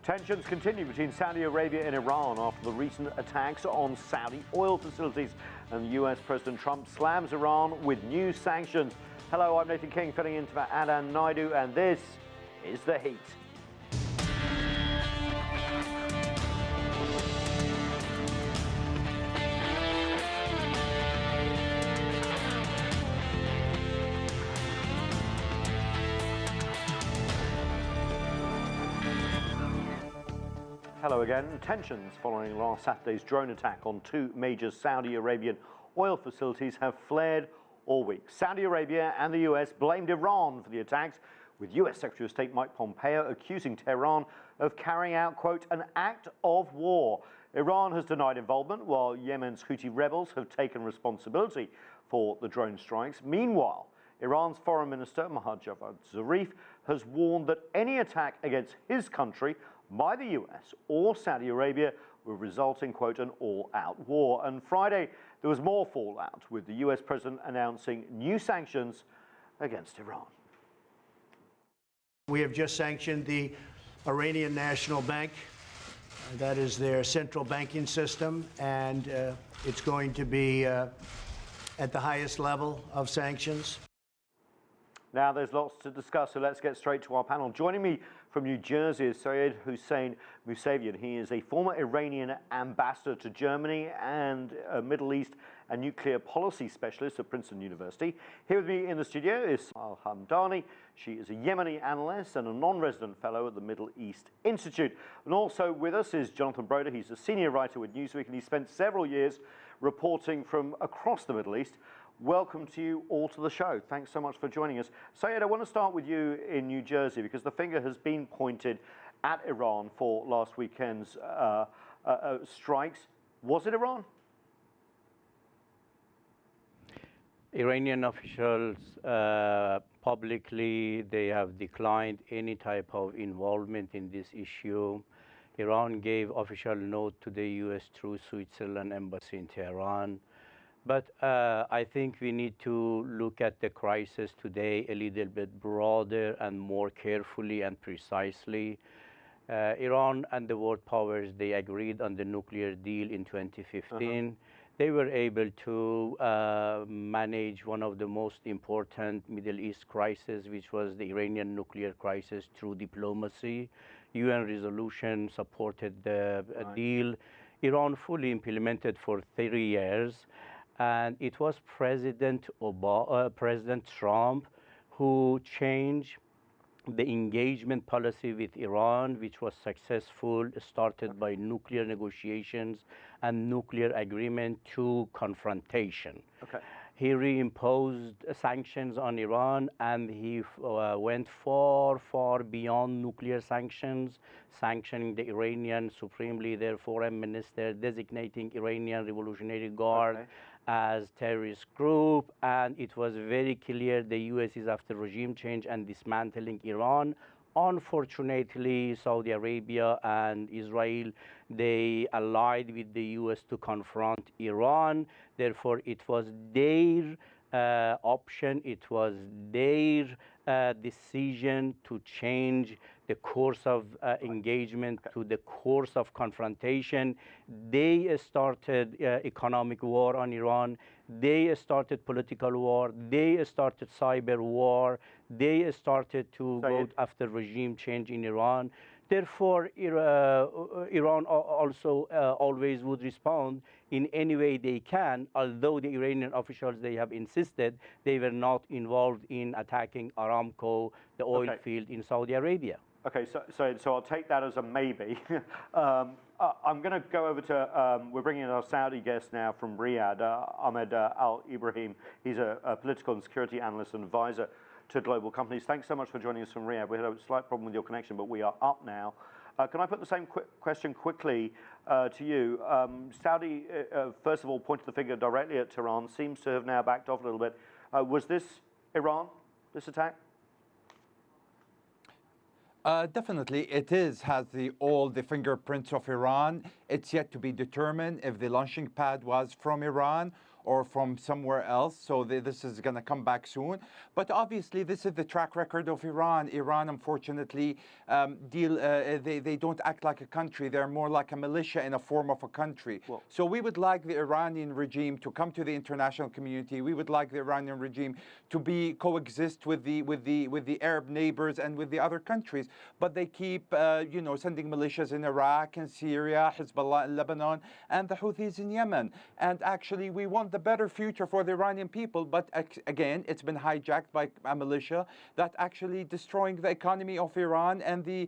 Tensions continue between Saudi Arabia and Iran after the recent attacks on Saudi oil facilities. And US President Trump slams Iran with new sanctions. Hello, I'm Nathan King, filling in for Adan Naidu, and this is The Heat. Hello again. Tensions following last Saturday's drone attack on two major Saudi Arabian oil facilities have flared all week. Saudi Arabia and the US blamed Iran for the attacks, with US Secretary of State Mike Pompeo accusing Tehran of carrying out, quote, an act of war. Iran has denied involvement, while Yemen's Houthi rebels have taken responsibility for the drone strikes. Meanwhile, Iran's Foreign Minister Mohammad Javad Zarif has warned that any attack against his country by the US or Saudi Arabia will result in, quote, an all-out war. And Friday, there was more fallout, with the US president announcing new sanctions against Iran. We have just sanctioned the Iranian National Bank. That is their central banking system, and it's going to be at the highest level of sanctions. Now, there's lots to discuss, so let's get straight to our panel. Joining me from New Jersey is Seyed Hossein Mousavian. He is a former Iranian ambassador to Germany and Middle East and nuclear policy specialist at Princeton University. Here with me in the studio is Al-Hamdani. She is a Yemeni analyst and a non-resident fellow at the Middle East Institute. And also with us is Jonathan Broder. He's a senior writer with Newsweek, and he spent several years reporting from across the Middle East. Welcome to you all to the show. Thanks so much for joining us. Seyed, I want to start with you in New Jersey, because the finger has been pointed at Iran for last weekend's strikes. Was it Iran? Iranian officials publicly, they have declined any type of involvement in this issue. Iran gave official note to the US through Switzerland embassy in Tehran. But I think we need to look at the crisis today a little bit broader and more carefully and precisely. Iran and the world powers, they agreed on the nuclear deal in 2015. They were able to manage one of the most important Middle East crises, which was the Iranian nuclear crisis, through diplomacy. UN resolution supported the deal. Iran fully implemented for 3 years. And it was President Trump who changed the engagement policy with Iran, which was successful, started by nuclear negotiations and nuclear agreement to confrontation. Okay. He reimposed sanctions on Iran, and he went far, far beyond nuclear sanctions, sanctioning the Iranian Supreme Leader, Foreign Minister, designating Iranian Revolutionary Guard as terrorist group, and it was very clear the US is after regime change and dismantling Iran. Unfortunately, Saudi Arabia and Israel, they allied with the US to confront Iran. Therefore, it was their option, it was their decision to change the course of engagement to the course of confrontation. They started economic war on Iran. They started political war. They started cyber war. They started to go after regime change in Iran. Therefore, Iran also always would respond in any way they can, although the Iranian officials, they have insisted they were not involved in attacking Aramco, the oil field in Saudi Arabia. Okay, so I'll take that as a maybe. I'm going to go over to, we're bringing in our Saudi guest now from Riyadh, Ahmed Al-Ibrahim. He's a political and security analyst and advisor to global companies. Thanks so much for joining us from Riyadh. We had a slight problem with your connection, but we are up now. Can I put the same question quickly to you? Saudi, first of all, pointed the finger directly at Tehran, seems to have now backed off a little bit. Was this Iran, this attack? Definitely, it has all the fingerprints of Iran. It's yet to be determined if the launching pad was from Iran or from somewhere else. So this is going to come back soon. But obviously, this is the track record of Iran. Iran, unfortunately, they don't act like a country. They're more like a militia in a form of a country. Well, so we would like the Iranian regime to come to the international community. We would like the Iranian regime to coexist with the Arab neighbors and with the other countries. But they keep, sending militias in Iraq and Syria, Hezbollah in Lebanon, and the Houthis in Yemen. And actually, we want the better future for the Iranian people. But again, it's been hijacked by a militia that actually destroying the economy of Iran and the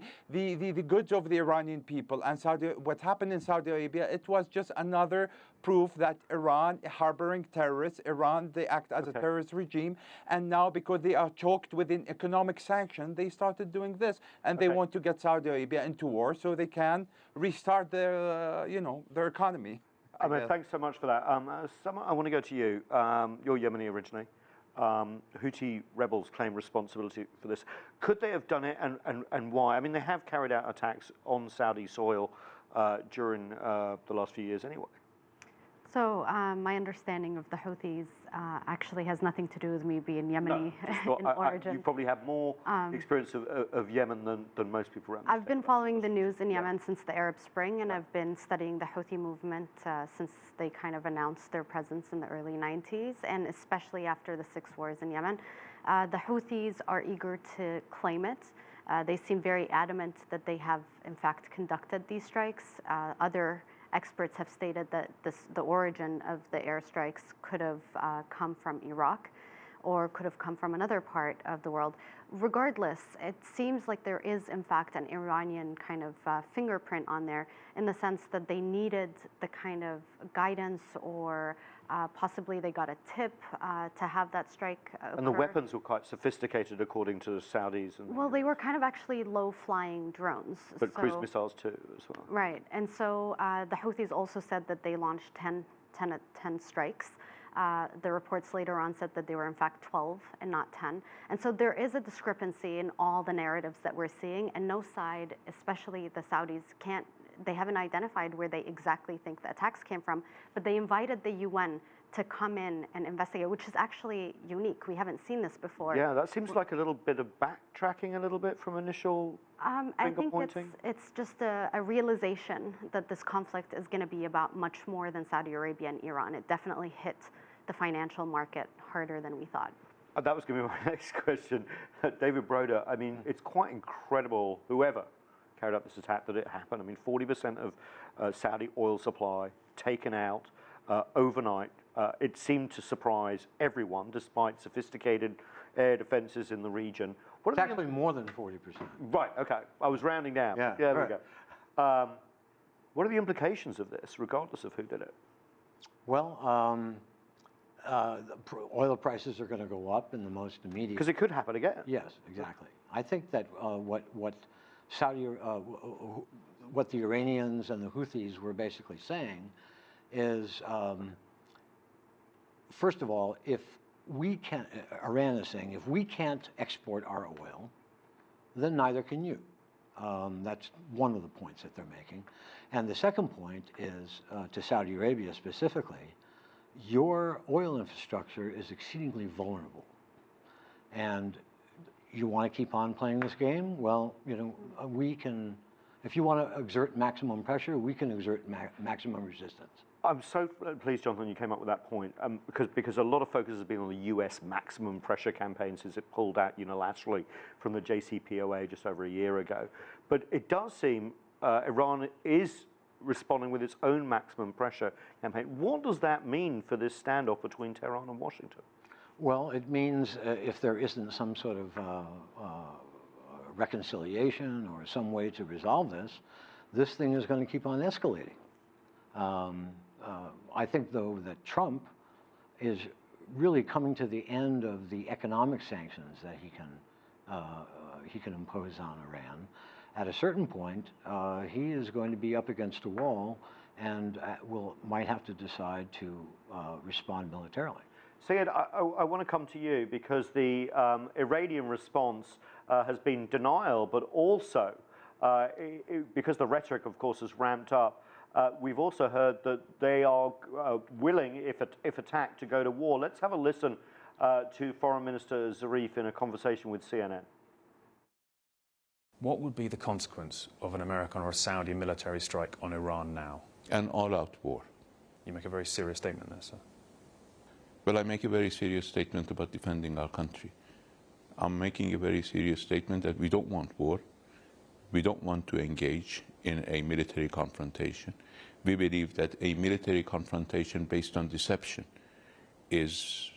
goods of the Iranian people. And what happened in Saudi Arabia, it was just another proof that Iran harboring terrorists, they act as a terrorist regime, and now because they are choked within economic sanction, they started doing this, and they want to get Saudi Arabia into war so they can restart their, their economy. Ahmed, thanks so much for that. I want to go to you. You're Yemeni originally. Houthi rebels claim responsibility for this. Could they have done it, and why? I mean, they have carried out attacks on Saudi soil during the last few years anyway. So my understanding of the Houthis actually has nothing to do with me being Yemeni in origin. You probably have more experience of Yemen than most people around. I've been following the news in Yemen since the Arab Spring, and I've been studying the Houthi movement since they kind of announced their presence in the early 90s, and especially after the 6 wars in Yemen. The Houthis are eager to claim it. They seem very adamant that they have, in fact, conducted these strikes. Other experts have stated that the origin of the airstrikes could have come from Iraq or could have come from another part of the world. Regardless, it seems like there is, in fact, an Iranian kind of fingerprint on there, in the sense that they needed the kind of guidance, or possibly they got a tip to have that strike occur. And the weapons were quite sophisticated, according to the Saudis. Well, they were kind of actually low-flying drones. But cruise missiles too, as well. Right, and so the Houthis also said that they launched 10 strikes. The reports later on said that they were in fact 12 and not 10. And so there is a discrepancy in all the narratives that we're seeing, and no side, especially the Saudis, they haven't identified where they exactly think the attacks came from, but they invited the UN to come in and investigate, which is actually unique. We haven't seen this before. Yeah, that seems like a little bit of backtracking a little bit from initial I think pointing. it's just a realization that this conflict is going to be about much more than Saudi Arabia and Iran. It definitely hit the financial market harder than we thought. That was going to be my next question. David Broder, I mean, it's quite incredible, whoever carried out this attack, that it happened. I mean, 40% of Saudi oil supply taken out overnight. It seemed to surprise everyone, despite sophisticated air defenses in the region. It's actually more than 40%. Right, okay. I was rounding down. Yeah, there right. we go. What are the implications of this, regardless of who did it? Well, oil prices are going to go up in the most immediate. Because it could happen again. Yes, exactly. I think that what the Iranians and the Houthis were basically saying is, first of all, Iran is saying, if we can't export our oil, then neither can you. That's one of the points that they're making. And the second point is, to Saudi Arabia specifically, your oil infrastructure is exceedingly vulnerable. And you want to keep on playing this game? Well, we can, if you want to exert maximum pressure, we can exert maximum resistance. I'm so pleased, Jonathan, you came up with that point, because a lot of focus has been on the US maximum pressure campaign since it pulled out unilaterally from the JCPOA just over a year ago. But it does seem Iran is responding with its own maximum pressure campaign. What does that mean for this standoff between Tehran and Washington? Well, it means if there isn't some sort of reconciliation or some way to resolve this thing is going to keep on escalating. I think, though, that Trump is really coming to the end of the economic sanctions that he can impose on Iran. At a certain point, he is going to be up against a wall and might have to decide to respond militarily. Seyed, I want to come to you because the Iranian response has been denial, but also because the rhetoric, of course, has ramped up. We've also heard that they are willing, if attacked, to go to war. Let's have a listen to Foreign Minister Zarif in a conversation with CNN. What would be the consequence of an American or a Saudi military strike on Iran now? An all-out war. You make a very serious statement there, sir. Well, I make a very serious statement about defending our country. I'm making a very serious statement that we don't want war. We don't want to engage in a military confrontation. We believe that a military confrontation based on deception is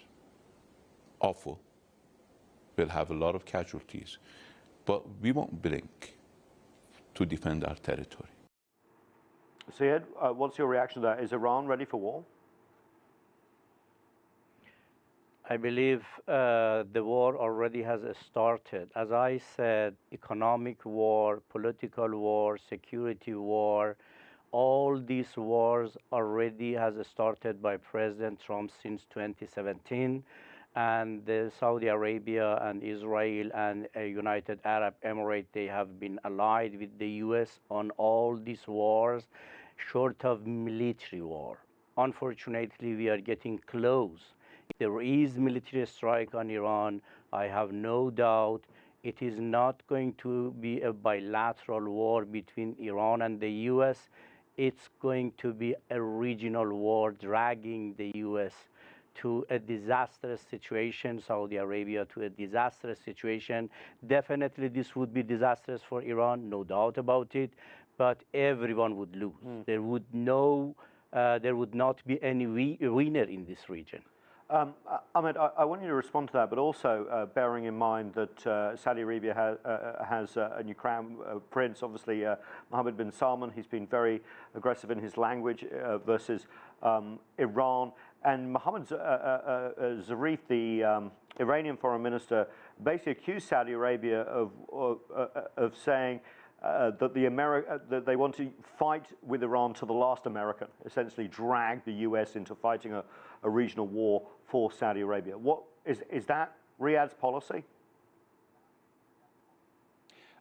awful, will have a lot of casualties, but we won't blink to defend our territory. Seyed, what's your reaction to that? Is Iran ready for war? I believe the war already has started. As I said, economic war, political war, security war, all these wars already has started by President Trump since 2017. And Saudi Arabia and Israel and United Arab Emirates, they have been allied with the US on all these wars, short of military war. Unfortunately, we are getting close. If there is military strike on Iran, I have no doubt it is not going to be a bilateral war between Iran and the US. It's going to be a regional war dragging the US to a disastrous situation, Saudi Arabia to a disastrous situation. Definitely this would be disastrous for Iran, no doubt about it, but everyone would lose. There would not be any winner in this region. Ahmed, I want you to respond to that, but also bearing in mind that Saudi Arabia has a new crown prince, obviously Mohammed bin Salman. He's been very aggressive in his language versus Iran. And Mohammed Zarif, the Iranian foreign minister, basically accused Saudi Arabia of saying that they want to fight with Iran to the last American, essentially drag the US into fighting a regional war for Saudi Arabia. What is that Riyadh's policy?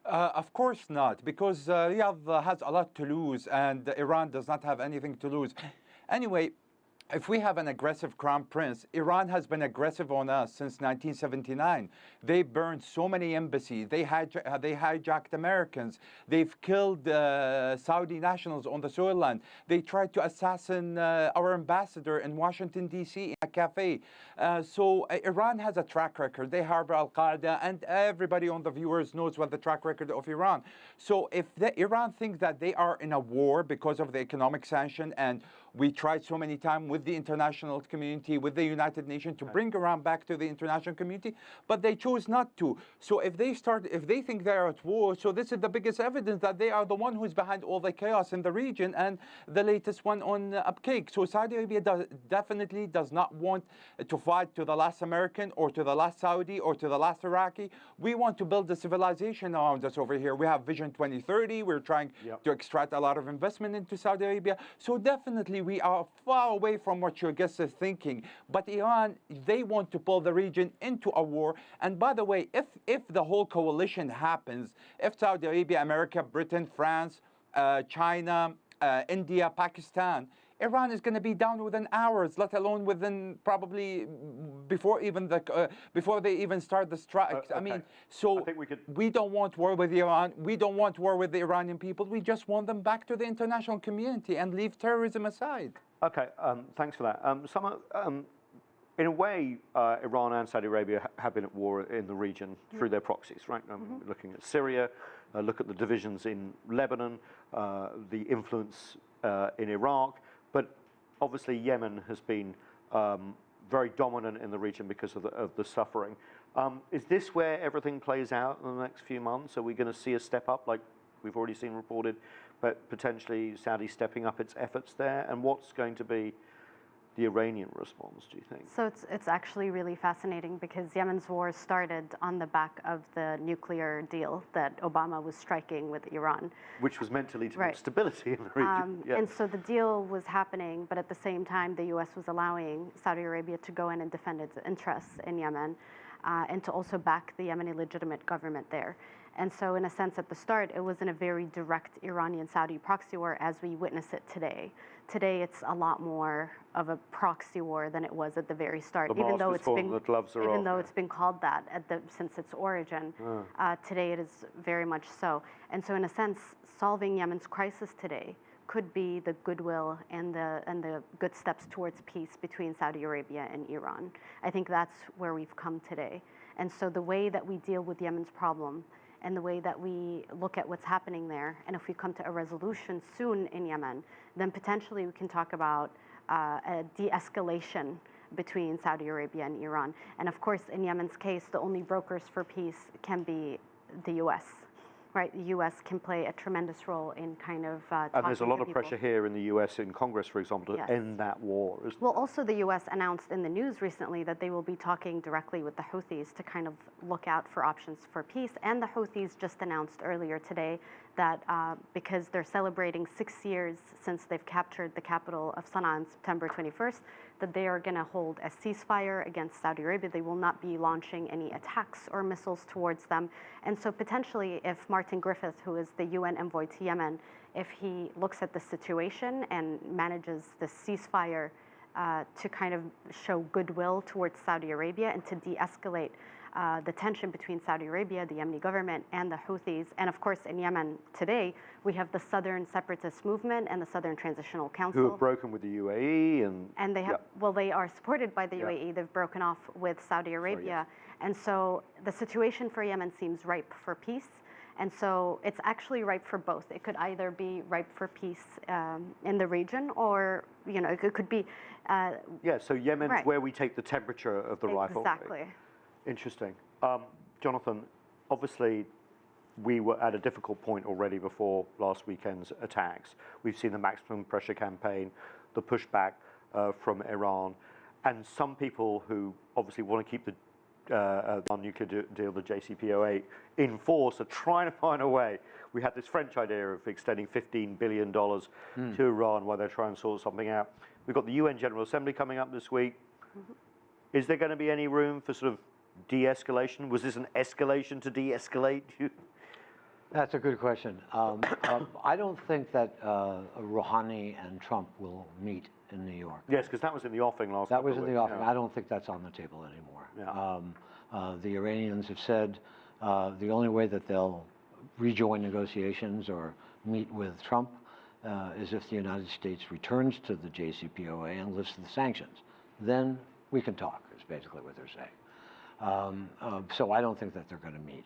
Of course not, because Riyadh has a lot to lose and Iran does not have anything to lose. Anyway, if we have an aggressive crown prince, Iran has been aggressive on us since 1979. They burned so many embassies. They hijacked Americans. They've killed Saudi nationals on the soil land. They tried to assassinate our ambassador in Washington, D.C. in a cafe. So Iran has a track record. They harbor Al-Qaeda, and everybody on the viewers knows what the track record of Iran. So if Iran thinks that they are in a war because of the economic sanction, and we tried so many times with the international community, with the United Nations to bring Iran back to the international community, but they chose not to. So if they think they're at war, so this is the biggest evidence that they are the one who's behind all the chaos in the region, and the latest one on upcake. So Saudi Arabia definitely does not want to fight to the last American or to the last Saudi or to the last Iraqi. We want to build a civilization around us over here. We have Vision 2030. We're trying to extract a lot of investment into Saudi Arabia. So definitely we are far away from what your guest is thinking. But Iran, they want to pull the region into a war. And by the way, if the whole coalition happens, if Saudi Arabia, America, Britain, France, China, India, Pakistan, Iran is going to be down within hours, let alone within probably before they even start the strikes. Okay. I mean, so we don't want war with Iran. We don't want war with the Iranian people. We just want them back to the international community and leave terrorism aside. Okay, thanks for that. In a way, Iran and Saudi Arabia have been at war in the region through their proxies, right? Looking at Syria, look at the divisions in Lebanon, the influence in Iraq. But obviously Yemen has been very dominant in the region because of the suffering. Is this where everything plays out in the next few months? Are we going to see a step up like we've already seen reported, but potentially Saudi stepping up its efforts there? And what's going to be the Iranian response, do you think? So it's actually really fascinating because Yemen's war started on the back of the nuclear deal that Obama was striking with Iran. Which was meant to lead to stability in the region. And so the deal was happening, but at the same time, the U.S. was allowing Saudi Arabia to go in and defend its interests in Yemen. and to also back the Yemeni legitimate government there. And so in a sense, at the start, it wasn't a very direct Iranian-Saudi proxy war as we witness it today. Today, it's a lot more of a proxy war than it was at the very start, even though it's been called that since its origin. Today, it is very much so. And so in a sense, solving Yemen's crisis today could be the goodwill and the good steps towards peace between Saudi Arabia and Iran. I think that's where we've come today. And so the way that we deal with Yemen's problem and the way that we look at what's happening there, and if we come to a resolution soon in Yemen, then potentially we can talk about a de-escalation between Saudi Arabia and Iran. And of course, in Yemen's case, the only brokers for peace can be the US. Right, the U.S. can play a tremendous role in kind of and there's a lot of pressure here in the U.S. in Congress, for example, to end that war, isn't Well, also the U.S. announced in the news recently that they will be talking directly with the Houthis to kind of look out for options for peace. And the Houthis just announced earlier today that because they're celebrating 6 years since they've captured the capital of Sana'a on September 21st, that they are going to hold a ceasefire against Saudi Arabia. They will not be launching any attacks or missiles towards them. And so potentially if Martin Griffiths, who is the UN envoy to Yemen, if he looks at the situation and manages the ceasefire to kind of show goodwill towards Saudi Arabia and to de-escalate the tension between Saudi Arabia, the Yemeni government, and the Houthis. And of course, in Yemen today, we have the Southern Separatist Movement and the Southern Transitional Council. Who have broken with the UAE. And they have, well, they are supported by the UAE. They've broken off with Saudi Arabia. And so the situation for Yemen seems ripe for peace. And so it's actually ripe for both. It could either be ripe for peace in the region, or it could be. So Yemen's where we take the temperature of the rifle. Exactly. Interesting. Jonathan, obviously we were at a difficult point already before last weekend's attacks. We've seen the maximum pressure campaign, the pushback from Iran, and some people who obviously want to keep the nuclear deal, the JCPOA, in force are trying to find a way. We had this French idea of extending $15 billion to Iran while they're trying to sort something out. We've got the UN General Assembly coming up this week. Is there going to be any room for sort of de-escalation? Was this an escalation to de-escalate? That's a good question. I don't think that Rouhani and Trump will meet in New York. Yes, because that was in the offing last. That was in the offing. I don't think that's on the table anymore. The Iranians have said the only way that they'll rejoin negotiations or meet with Trump is if the United States returns to the JCPOA and lifts the sanctions. Then we can talk, is basically what they're saying. So I don't think that they're going to meet.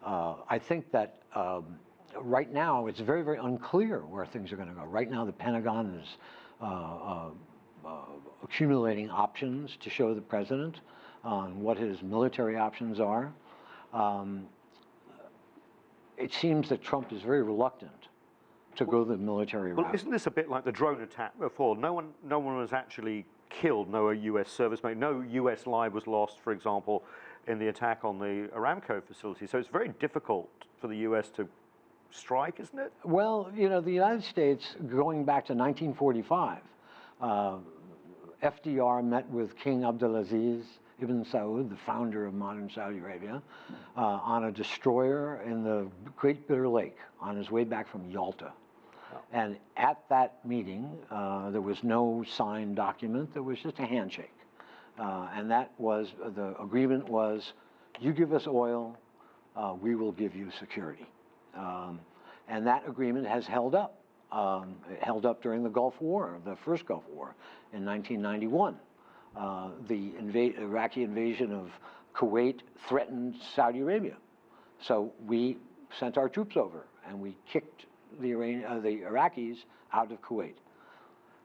I think that right now it's very, very unclear where things are going to go. Right now the Pentagon is accumulating options to show the president on what his military options are. It seems that Trump is very reluctant to go the military route. Well, isn't this a bit like the drone attack before? No one was actually killed, no US serviceman, no US life was lost, for example, in the attack on the Aramco facility. So it's very difficult for the US to strike, isn't it? Well, the United States, going back to 1945, FDR met with King Abdulaziz Ibn Saud, the founder of modern Saudi Arabia, on a destroyer in the Great Bitter Lake on his way back from Yalta. And at that meeting, there was no signed document, there was just a handshake. And that was, the agreement was, you give us oil, we will give you security. And that agreement has held up. It held up during the Gulf War, the first Gulf War in 1991. The Iraqi invasion of Kuwait threatened Saudi Arabia. So we sent our troops over and we kicked the Iraqis out of Kuwait.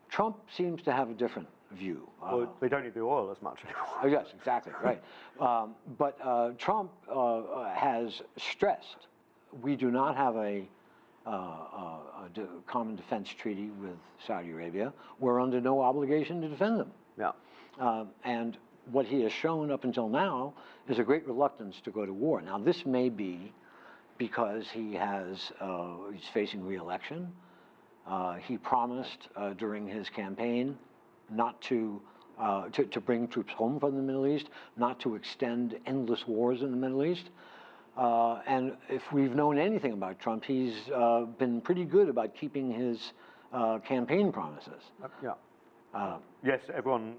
Trump seems to have a different view. Well, they don't need the oil as much anymore. Oh, yes, exactly, right. But Trump has stressed we do not have a common defense treaty with Saudi Arabia. We're under no obligation to defend them. Yeah. And what he has shown up until now is a great reluctance to go to war. Now, this may be because he's facing re-election. He promised during his campaign not to to bring troops home from the Middle East, not to extend endless wars in the Middle East. And if we've known anything about Trump, he's been pretty good about keeping his campaign promises. Yeah. Yes, everyone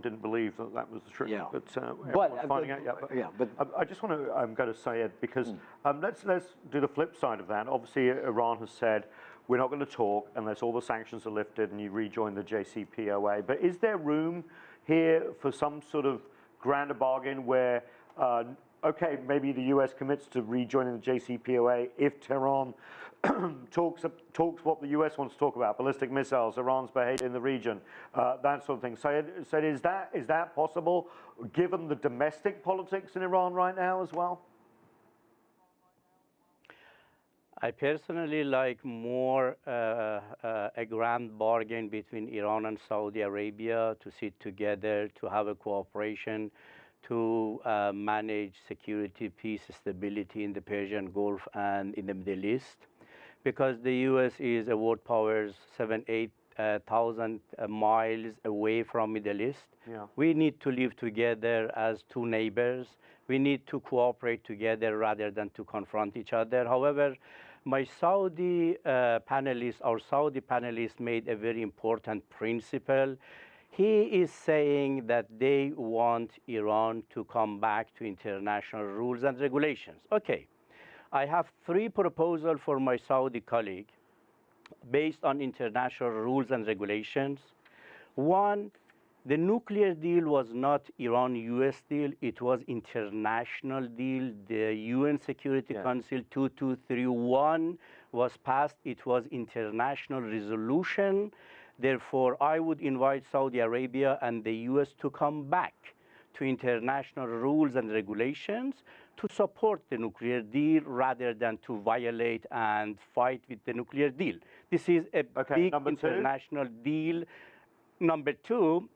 didn't believe that that was the truth. Yeah. But everyone's finding out. Yeah, but I just want to go to Seyed because let's do the flip side of that. Obviously, Iran has said we're not going to talk unless all the sanctions are lifted and you rejoin the JCPOA. But is there room here for some sort of grander bargain where, okay, maybe the U.S. commits to rejoining the JCPOA if Tehran talks what the U.S. wants to talk about, ballistic missiles, Iran's behavior in the region, that sort of thing. So is that possible, given the domestic politics in Iran right now as well? I personally like more a grand bargain between Iran and Saudi Arabia to sit together, to have a cooperation, to manage security, peace, stability in the Persian Gulf and in the Middle East. Because the U.S. is a world power 7,000-8,000 miles away from Middle East. Yeah. We need to live together as two neighbors. We need to cooperate together rather than to confront each other. However, my Saudi panelist, our Saudi panelist made a very important principle. He is saying that they want Iran to come back to international rules and regulations. Okay. I have three proposals for my Saudi colleague based on international rules and regulations. One, the nuclear deal was not Iran-US deal, it was international deal. The UN Security Council 2231 was passed, it was international resolution. Therefore, I would invite Saudi Arabia and the US to come back to international rules and regulations to support the nuclear deal rather than to violate and fight with the nuclear deal. This is a big international deal. Number two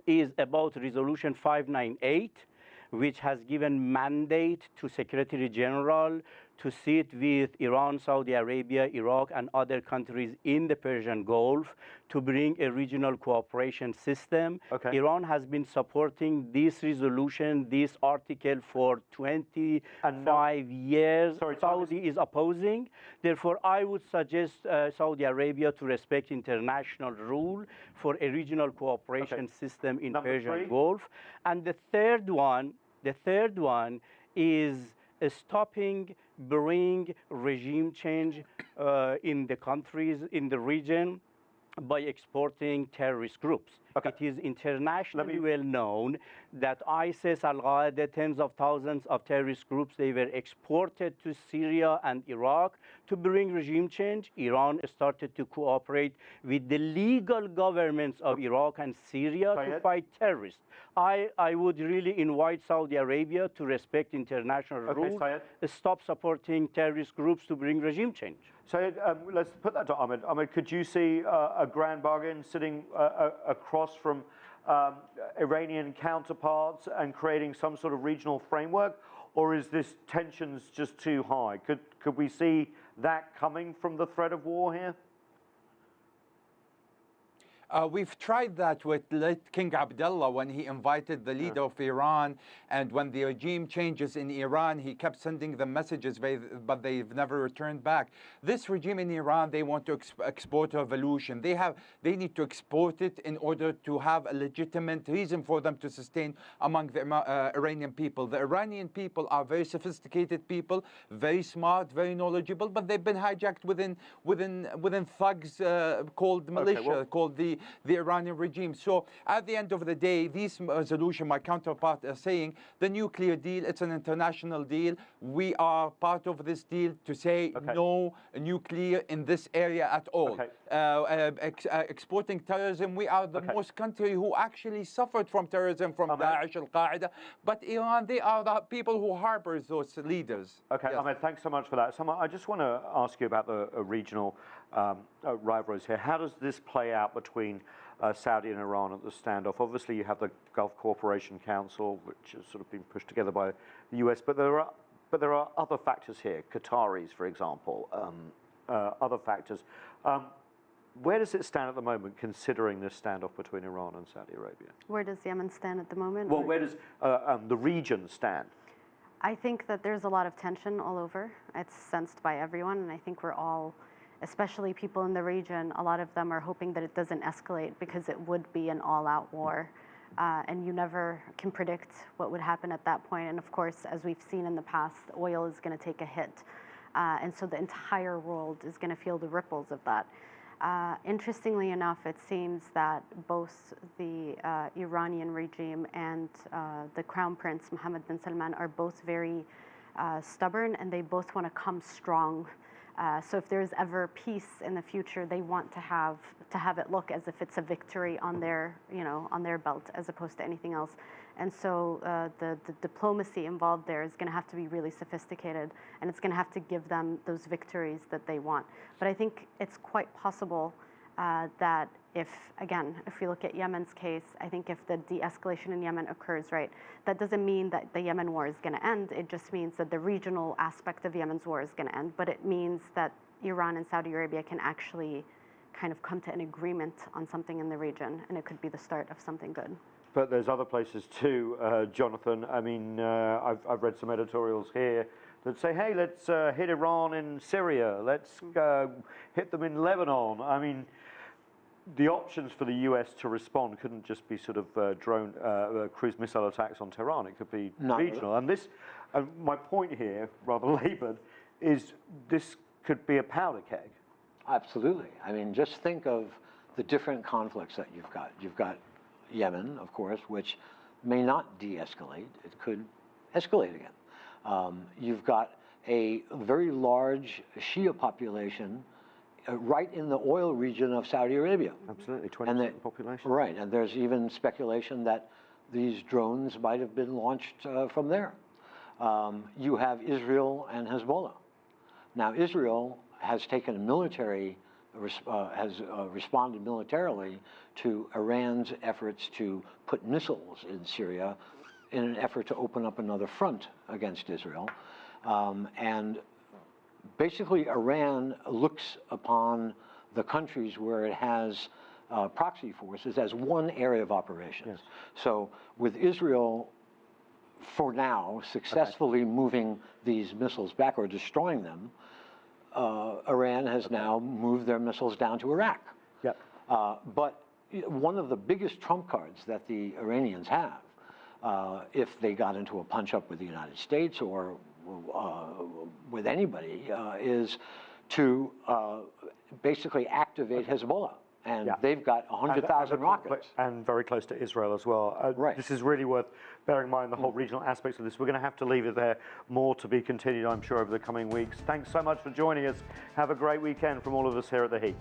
is about Resolution 598, which has given mandate to Secretary General to sit with Iran, Saudi Arabia, Iraq, and other countries in the Persian Gulf to bring a regional cooperation system. Okay. Iran has been supporting this resolution, this article for 25 years. Sorry, Saudi is opposing. Therefore, I would suggest Saudi Arabia to respect international rule for a regional cooperation system in Persian Gulf. And the third one is stopping bring regime change in the countries, in the region, by exporting terrorist groups. Okay. It is internationally well known that ISIS, Al-Qaeda, tens of thousands of terrorist groups, they were exported to Syria and Iraq to bring regime change. Iran started to cooperate with the legal governments of Iraq and Syria to fight terrorists. I would really invite Saudi Arabia to respect international rules, stop supporting terrorist groups to bring regime change. So let's put that to Ahmed. Ahmed, could you see a grand bargain sitting across from Iranian counterparts and creating some sort of regional framework, or is this tensions just too high? Could we see that coming from the threat of war here? We've tried that with late King Abdullah when he invited the leader of Iran, and when the regime changes in Iran, he kept sending them messages, but they've never returned back. This regime in Iran, they want to export revolution. They need to export it in order to have a legitimate reason for them to sustain among the Iranian people. The Iranian people are very sophisticated people, very smart, very knowledgeable, but they've been hijacked within thugs called militia, called the Iranian regime. So at the end of the day, this resolution, my counterpart is saying, the nuclear deal, it's an international deal. We are part of this deal to say no nuclear in this area at all. Exporting terrorism, we are the most country who actually suffered from terrorism from Daesh, Al-Qaeda. But Iran, they are the people who harbors those leaders. Okay, yes. Ahmed, thanks so much for that. So I just want to ask you about the regional rivalries here. How does this play out between Saudi and Iran at the standoff? Obviously, you have the Gulf Cooperation Council, which has sort of been pushed together by the US, but there are other factors here, Qataris, for example, other factors. Where does it stand at the moment, considering this standoff between Iran and Saudi Arabia? Where does Yemen stand at the moment? Well, where does the region stand? I think that there's a lot of tension all over. It's sensed by everyone, and I think we're all, especially people in the region, a lot of them are hoping that it doesn't escalate because it would be an all-out war. And you never can predict what would happen at that point. And of course, as we've seen in the past, oil is going to take a hit. And so the entire world is going to feel the ripples of that. Interestingly enough, it seems that both the Iranian regime and the Crown Prince, Mohammed bin Salman, are both very stubborn, and they both want to come strong. So if there's ever peace in the future, they want to have it look as if it's a victory on their, on their belt, as opposed to anything else. And so the diplomacy involved there is going to have to be really sophisticated, and it's going to have to give them those victories that they want. But I think it's quite possible that if we look at Yemen's case, I think if the de-escalation in Yemen occurs, right, that doesn't mean that the Yemen war is going to end. It just means that the regional aspect of Yemen's war is going to end. But it means that Iran and Saudi Arabia can actually kind of come to an agreement on something in the region, and it could be the start of something good. But there's other places too, Jonathan. I mean, I've read some editorials here that say, hey, let's hit Iran in Syria. Let's hit them in Lebanon. I mean, the options for the US to respond couldn't just be sort of drone, cruise missile attacks on Tehran. It could be regional. And this, my point here, rather labored, is this could be a powder keg. Absolutely. I mean, just think of the different conflicts that you've got. You've got Yemen, of course, which may not de-escalate. It could escalate again. You've got a very large Shia population right in the oil region of Saudi Arabia. Absolutely, 20% of the population. Right, and there's even speculation that these drones might have been launched from there. You have Israel and Hezbollah. Now, Israel has taken a military, has responded militarily to Iran's efforts to put missiles in Syria in an effort to open up another front against Israel. And basically, Iran looks upon the countries where it has proxy forces as one area of operations. Yes. So with Israel, for now, successfully moving these missiles back or destroying them, Iran has now moved their missiles down to Iraq. Yep. But one of the biggest trump cards that the Iranians have, if they got into a punch-up with the United States or with anybody, is to basically activate Hezbollah. And they've got 100,000 rockets. And very close to Israel as well. Right. This is really worth bearing in mind, the whole regional aspects of this. We're going to have to leave it there. More to be continued, I'm sure, over the coming weeks. Thanks so much for joining us. Have a great weekend from all of us here at The Heat.